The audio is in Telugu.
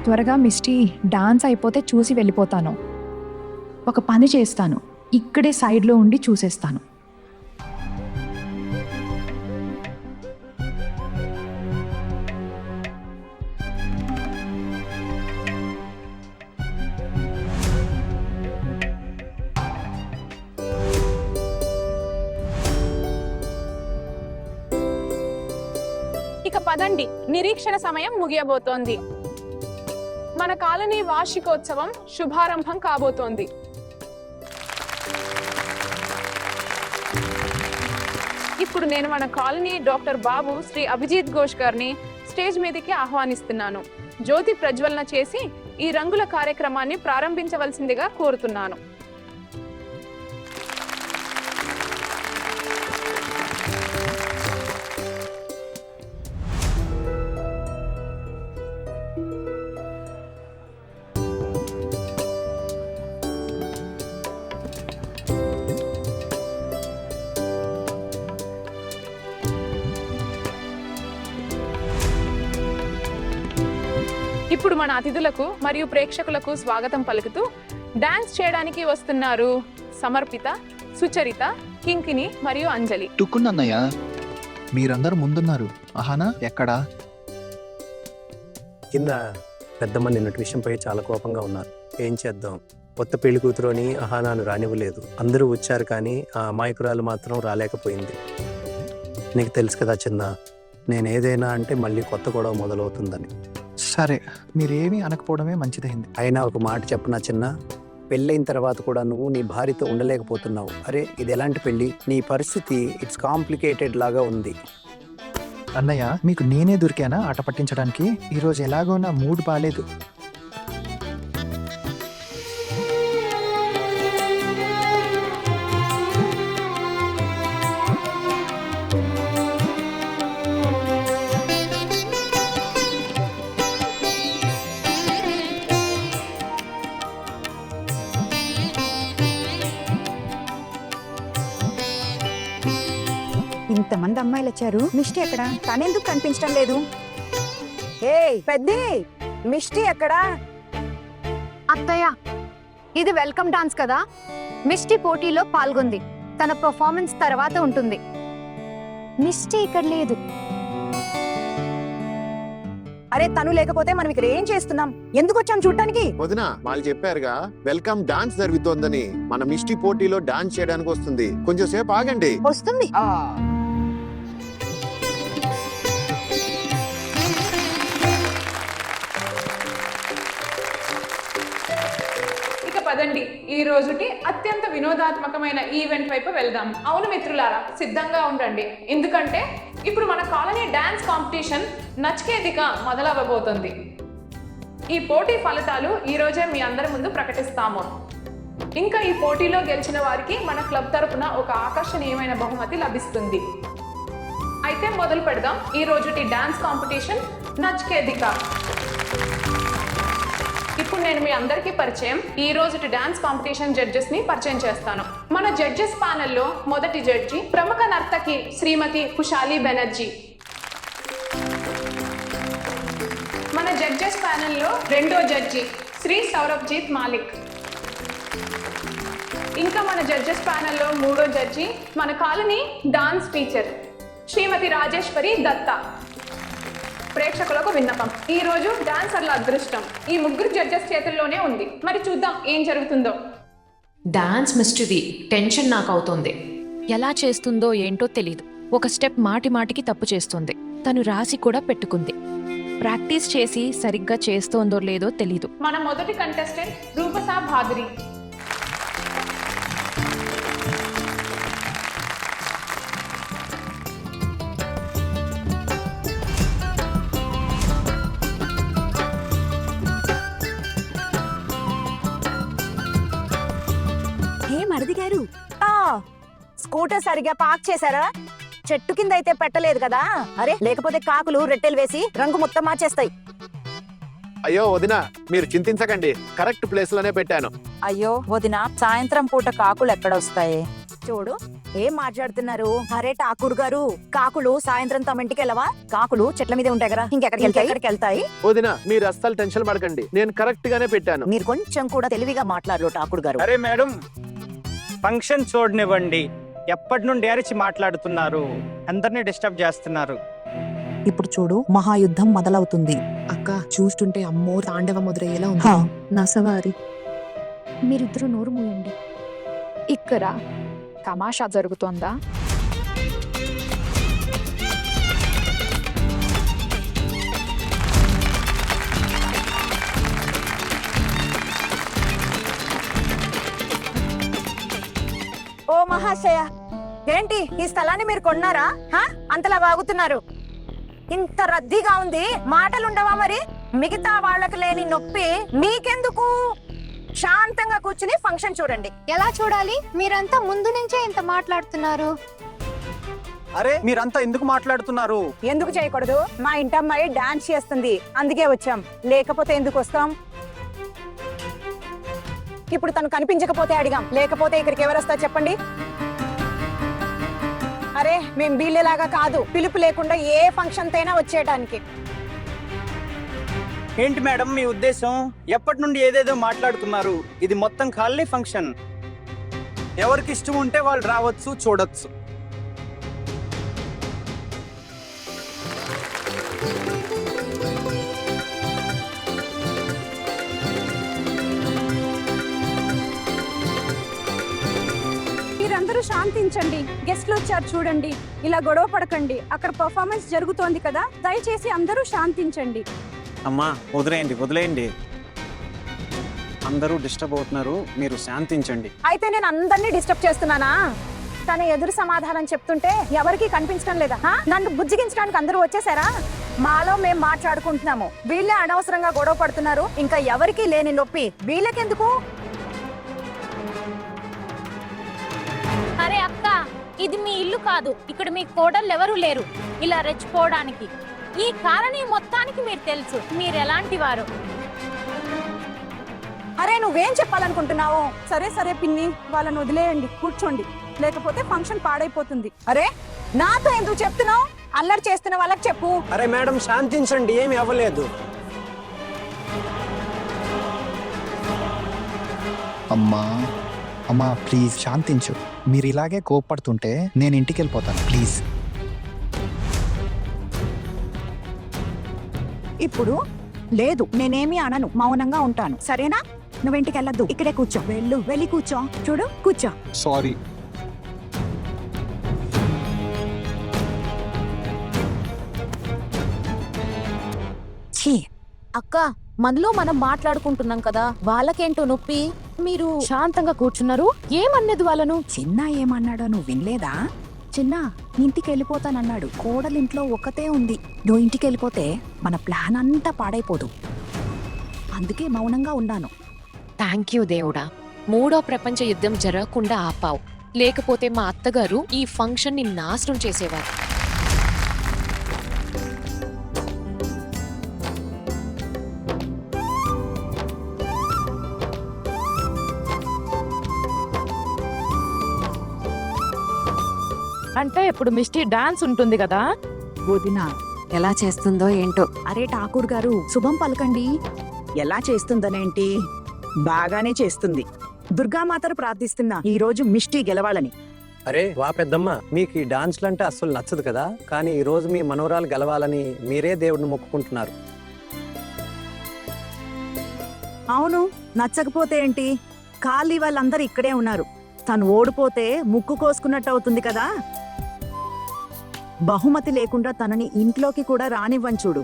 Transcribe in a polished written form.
త్వరగా మిస్టీ డాన్స్ అయిపోతే చూసి వెళ్ళిపోతాను. ఒక పని చేస్తాను, ఇక్కడే సైడ్లో ఉండి చూసేస్తాను. ఇక పదండి, నిరీక్షణ సమయం ముగియబోతోంది. మన కాలనీ వార్షికోత్సవం శుభారంభం కాబోతోంది. ఇప్పుడు నేను మన కాలనీ డాక్టర్ బాబు శ్రీ అభిజిత్ ఘోష్ గారిని స్టేజ్ మీదకి ఆహ్వానిస్తున్నాను. జ్యోతి ప్రజ్వలన చేసి ఈ రంగుల కార్యక్రమాన్ని ప్రారంభించవలసిందిగా కోరుతున్నాను. ఇప్పుడు మన అతిథులకు మరియు ప్రేక్షకులకు స్వాగతం పలుకుతూ డాన్స్ చేయడానికి వస్తున్నారు సమర్పిత, సుచరిత, కింకిని మరియు అంజలి. టుక్కున్నయ్య, మీరందరూ ముందున్నారు. అహానా ఎక్కడా? కింద పెద్దమ్మ నిన్నటి విషయంపై చాలా కోపంగా ఉన్నారు. ఏం చేద్దాం, కొత్త పెళ్లి కూతురుని అహానాను రానివ్వలేదు. అందరూ వచ్చారు కానీ ఆ అమాయకురాలు మాత్రం రాలేకపోయింది. నీకు తెలుసు కదా చిన్న, నేను ఏదైనా అంటే మళ్ళీ కొత్త గొడవ మొదలవుతుందని. సరే, మీరేమీ అనకపోవడమే మంచిదైంది. అయినా ఒక మాట చెప్పనా చిన్న, పెళ్ళైన తర్వాత కూడా నువ్వు నీ భార్యతో ఉండలేకపోతున్నావు. అరే ఇది ఎలాంటి పెళ్ళి? నీ పరిస్థితి ఇట్స్ కాంప్లికేటెడ్ లాగా ఉంది. అన్నయ్య, మీకు నేనే దొరికానా ఆట పట్టించడానికి? ఈరోజు ఎలాగో నా మూడ్ బాలేదు. ఇంతమంది అమ్మాయిలు వచ్చారు, మిస్టీ ఎక్కడ? తనెందుకు కనిపించడం లేదు? పెద్ది, మిస్టీ ఎక్కడా? అత్తయ్య, ఇది వెల్కమ్ డాన్స్ కదా. మిస్టీ పోటీలో పాల్గొంది. తన పర్ఫార్మెన్స్ తర్వాత ఉంటుంది. మిస్టీ ఇక్కడ లేదు. అరే తను లేకపోతే మనం ఇక్కడ ఏం చేస్తున్నాం? ఎందుకు వచ్చాం చూడటానికి? వదినా, వాళ్ళు చెప్పారుగా వెల్కమ్ డాన్స్ జరుగుతోందని. మన మిస్టీ పోటీలో డాన్స్ చేయడానికి వస్తుంది. కొంచెం సేపు ఆగండి. వస్తుంది. ఇక పదండి, ఈ రోజుటి అత్యంత వినోదాత్మకమైన ఈవెంట్ వైపు వెళ్దాం. అవును మిత్రులారా, సిద్ధంగా ఉండండి. ఎందుకంటే ఇప్పుడు మన కాలనీ డాన్స్ కాంపిటీషన్ నచికేతిక మొదలవ్వబోతుంది. ఈ పోటీ ఫలితాలు ఈ రోజే మీ అందరి ముందు ప్రకటిస్తాము. ఇంకా ఈ పోటీలో గెలిచిన వారికి మన క్లబ్ తరపున ఒక ఆకర్షణీయమైన బహుమతి లభిస్తుంది. అయితే మొదలు పెడదాం ఈ రోజుటి డాన్స్ కాంపిటీషన్ నచికేతిక. ఇప్పుడు నేను మీ అందరికీ పరిచయం ఈ రోజుటి డాన్స్ కాంపిటీషన్ జడ్జెస్ ని పరిచయం చేస్తాను. మన జడ్జెస్ ప్యానెల్లో మొదటి జడ్జి ప్రముఖ నర్తకి శ్రీమతి కుశాలి బెనర్జీ. మన జడ్జెస్ ప్యానెల్లో రెండో జడ్జి శ్రీ సౌరభ్జీత్ మాలిక్. ఇంకా మన జడ్జెస్ ప్యానెల్లో మూడో జడ్జి మన కాలనీ డాన్స్ టీచర్ శ్రీమతి రాజేశ్వరి దత్తా. ప్రేక్షకులకు విన్నపం, ఈ రోజు డాన్సర్ల అదృష్టం ఈ ముగ్గురు జడ్జెస్ చేతుల్లోనే ఉంది. మరి చూద్దాం ఏం జరుగుతుందో. డాన్స్ మిస్టరీ టెన్షన్ నాకు అవుతోంది. ఎలా చేస్తుందో ఏంటో తెలీదు. ఒక స్టెప్ మాటి మాటికి తప్పు చేస్తుంది. తను రాసి కూడా పెట్టుకుంది. ప్రాక్టీస్ చేసి సరిగ్గా చేస్తోందో లేదో తెలీదు. మన మొదటి కంటెస్టెంట్ రూపసా భాద్రి. మరిది గారు, స్కూటర్ సరిగా పార్క్ చేశారా? చెట్టు కింద అయితే పెట్టలేదు కదా? అరే లేకపోతే కాకులు రెట్టెలు వేసి రంగు మొత్తం మార్చేస్తాయి. అయ్యో వదినా, మీరు చింతించకండి, కరెక్ట్ ప్లేస్ లోనే పెట్టాను. అయ్యో వదినా, సాయంత్రం పూట కాకులు ఎక్కడొస్తాయి? చూడు ఏం మాట్లాడుతున్నారు. అరే ఠాకూర్ గారు, కాకులు సాయంత్రం తమ ఇంటికి వెళ్ళవా? కాకులు చెట్ల మీద ఉంటాయి కదా, ఇంకెక్కడికి వెళ్తాయి? వదినా మీరు అస్సలు టెన్షన్ పడకండి, నేను కరెక్ట్ గానే పెట్టాను. మీరు కొంచెం కూడా తెలివిగా మాట్లాడరు ఠాకూర్ గారు. అరే మేడం, ఫంక్షన్ చూడనివ్వండి. ఎప్పటి నుండి అరిచి మాట్లాడుతున్నారు, అందరినీ డిస్టర్బ్ చేస్తున్నారు. ఇప్పుడు చూడు, మహాయుద్ధం మొదలవుతుంది. అక్క చూస్తుంటే అమ్మో తాండవ మొదలయ్యేలా ఉంది. నా సవారి మీరిద్దరూ నోరు మూయండి. ఇక్కడ తమాషా జరుగుతోందా? ఓ మహాశయ, ఏంటి ఈ స్థలాన్ని మీరు కొన్నారా? అంతలా వాగుతున్నారు. ఇంత రద్దీగా ఉంది, మాటలుండవా మరి? మిగతా వాళ్ళకి లేని నొప్పి మీకెందుకు? శాంతంగా కూర్చుని ఫంక్షన్ చూడండి. ఎలా చూడాలి? మీరంతా ముందు నుంచే ఇంత మాట్లాడుతున్నారు. అరే మీరంతా ఎందుకు మాట్లాడుతున్నారు? ఎందుకు చేయకూడదు? మా ఇంటమ్మాయి డాన్స్ చేస్తుంది, అందుకే వచ్చాం. లేకపోతే ఎందుకు వస్తాం? ఇప్పుడు తను కనిపించకపోతే అడిగాం, లేకపోతే ఇక్కడికి ఎవరు వస్తారు చెప్పండి? అరే మేం వీళ్ళలాగా కాదు, పిలుపు లేకుండా ఏ ఫంక్షన్ తైనా వచ్చేయడానికి. ఏంటి మేడం మీ ఉద్దేశం? ఎప్పటి నుండి ఏదేదో మాట్లాడుతున్నారు. ఇది మొత్తం ఖాళీ ఫంక్షన్. ఎవరికి ఇష్టం ఉంటే వాళ్ళు రావచ్చు, చూడొచ్చు. మీరందరూ శాంతించండి. గెస్ట్లు వచ్చారు చూడండి. ఇలా గొడవ పడకండి. అక్కడ పర్ఫార్మెన్స్ జరుగుతోంది కదా, దయచేసి అందరూ శాంతించండి. అమ్మా వదిలేయండి. అందరూ డిస్టర్బ్ అవుతున్నారు, మీరు శాంతించండి. అయితే నేను అందరినీ డిస్టర్బ్ చేస్తున్నానా? తన ఎదురు సమాధానం చెప్తుంటే ఎవరికి కనిపించడం లేదా? నన్ను బుజ్జిగించడానికి అందరూ వచ్చేసారా? మాలో మేం మాట్లాడుకుంటున్నాము, వీళ్ళే అనవసరంగా గొడవ పడుతున్నారు. ఇంకా ఎవరికి లేని నొప్పి వీళ్ళకెందుకు? అరే అక్క, ఇది మీ ఇల్లు కాదు. ఇక్కడ మీ కోడళ్ళు ఎవరూ లేరు ఇలా రెచ్చిపోవడానికి. ఈ కాలనీ మొత్తానికి మీరు తెలుసు మీరు ఎలాంటి వారు. అరే నువ్వేం చెప్పాలనుకుంటున్నావు? సరే పిన్ని, వాళ్ళని వదిలేయండి, కూర్చోండి, లేకపోతే ఫంక్షన్ పాడైపోతుంది. అరే నాతో ఎందుకు చెప్తున్నావు? అల్లరి చేస్తున్న వాళ్ళకి చెప్పు. అరే మేడం శాంతించండి, ఏమి అవ్వలేదు. అమ్మా ప్లీజ్ శాంతించు. మీరు ఇలాగే కోప్పడుతుంటే నేను ఇంటికి వెళ్ళిపోతాను, ప్లీజ్. ఇప్పుడు లేదు, నేనేమి అనను, మౌనంగా ఉంటాను, సరేనా? నువ్వింటికి వెళ్ళొద్దు, ఇక్కడే కూర్చో. వెళ్ళి కూర్చో. చూడు, కూర్చో. సారీ. అక్క, మనలో మనం మాట్లాడుకుంటున్నాం కదా, వాళ్ళకేంటో నొప్పి. మీరు శాంతంగా కూర్చున్నారు, ఏమన్నది వాళ్ళను? చిన్న ఏమన్నాడో నువ్వు వినలేదా? చిన్న ఇంటికి వెళ్ళిపోతానన్నాడు. కోడలింట్లో ఒక్కతే ఉంది. నువ్వు ఇంటికి వెళ్ళిపోతే మన ప్లాన్ అంతా పాడైపోదు. అందుకే మౌనంగా ఉన్నాను. థ్యాంక్ యూ దేవుడా, 3వ ప్రపంచ యుద్ధం జరగకుండా ఆపావు. లేకపోతే మా అత్తగారు ఈ ఫంక్షన్ ని నాశనం చేసేవారు. అంటే ఇప్పుడు మిస్టీ డాన్స్ ఉంటుంది కదా, వదిన ఎలా చేస్తుందో ఏంటో. అరే ఠాకూర్ గారు, శుభం పలకండి. ఎలా చేస్తుందనేంటి? బాగానే చేస్తుంది. దుర్గామాతను ప్రార్థిస్తున్నా ఈ రోజు మిష్టి గెలవాలని. అరే వా పెద్దమ్మ, మీకు ఈ డాన్స్లు అంటే అస్సలు నచ్చదు కదా, కానీ ఈ రోజు మీ మనవరాలు గెలవాలని మీరే దేవుడిని మొక్కుకుంటున్నారు. అవును, నచ్చకపోతే ఏంటి? ఖాళీ వాళ్ళందరూ ఇక్కడే ఉన్నారు. తను ఓడిపోతే ముక్కు కోసుకున్నట్టు అవుతుంది కదా. బహుమతి లేకుండా తనని ఇంట్లోకి కూడా రానివ్వని చూడు.